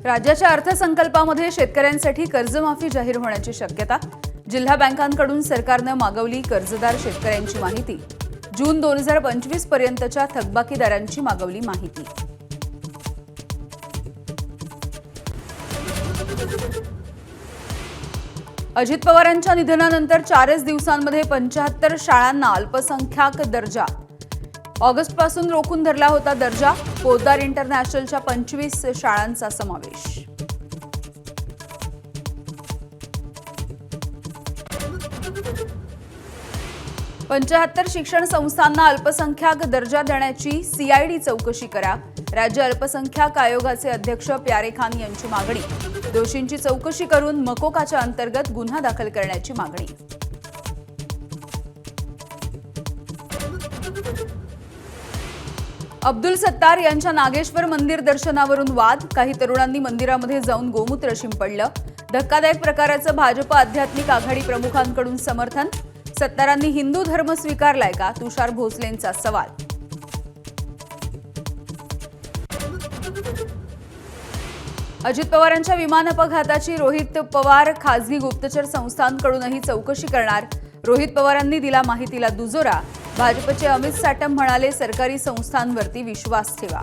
राज्याच्या अर्थसंकल्पामध्ये शेतकऱ्यांसाठी कर्जमाफी जाहीर होण्याची शक्यता। जिल्हा बँकांकडून सरकारने मागवली कर्जदार शेतकऱ्यांची माहिती। जून 2025 पर्यंतच्या थकबाकीदारांची मागवली माहिती। अजित पवारांच्या निधनानंतर 4 दिवसांमध्ये 75 शाळांना अल्पसंख्याक दर्जा। ऑगस्टपासून रोखून धरला होता दर्जा। पोद्दार इंटरनॅशनलच्या 25 शाळांचा समावेश। पंचाहत्तर शिक्षण संस्थांना अल्पसंख्याक दर्जा देण्याची सीआयडी चौकशी करा। राज्य अल्पसंख्याक आयोगाचे अध्यक्ष प्यारे खान यांची मागणी। दोषींची चौकशी करून मकोकाच्या अंतर्गत गुन्हा दाखल करण्याची मागणी। अब्दुल सत्तार यांच्या नागेश्वर मंदिर दर्शनावरून वाद। काही तरुणांनी मंदिरामध्ये जाऊन गोमूत्र शिंपडलं। धक्कादायक प्रकाराचं भाजप आध्यात्मिक आघाडी प्रमुखांकडून समर्थन। सत्तारांनी हिंदू धर्म स्वीकारलाय का? तुषार भोसलेंचा सवाल। अजित पवारांच्या विमान अपघाताची रोहित पवार खासगी गुप्तचर संस्थांकडूनही चौकशी करणार। रोहित पवारांनी दिला माहितीला दुजोरा। भाजपचे अमित साटम म्हणाले, सरकारी संस्थांवरती विश्वास ठेवा।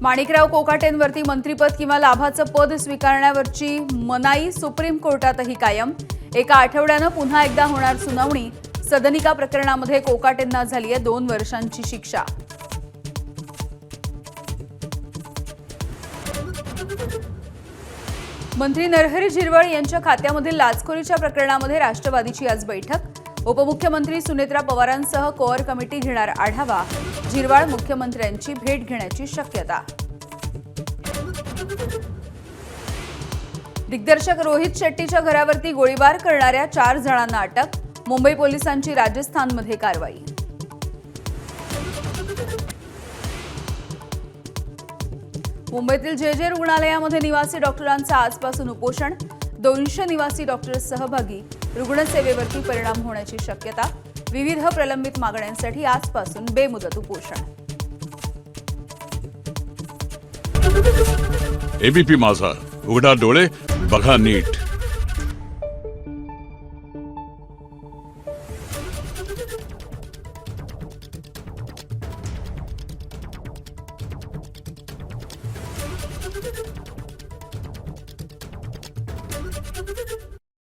माणिकराव कोकाटेंवरती मंत्रिपद किंवा लाभाचं पद स्वीकारण्यावरची मनाई सुप्रीम कोर्टातही कायम। एका आठवड्यानं पुन्हा एकदा होणार सुनावणी। सदनिका प्रकरणामध्ये कोकाटेंना झाली आहे 2 वर्षांची शिक्षा। मंत्री नरहरी झिरवळ यांच्या खात्यामधील लाचखोरीच्या प्रकरणामध्ये राष्ट्रवादीची आज बैठक। उपमुख्यमंत्री सुनेत्रा पवारांसह कोअर कमिटी घेणार आढावा। झिरवळ मुख्यमंत्र्यांची भेट घेण्याची शक्यता। दिग्दर्शक रोहित शेट्टीच्या घरावरती गोळीबार करणाऱ्या 4 जणांना अटक। मुंबई पोलिसांची राजस्थानमध्ये कारवाई। मुंबईतील जे रुग्णालयामध्ये निवासी डॉक्टरांचं आजपासून उपोषण। 200 निवासी डॉक्टर सहभागी। रुग्णसेवेवरती परिणाम होण्याची शक्यता। विविध प्रलंबित मागण्यांसाठी आजपासून बेमुदत उपोषण। एबीपी माझा, उघडा डोळे बघा नीट।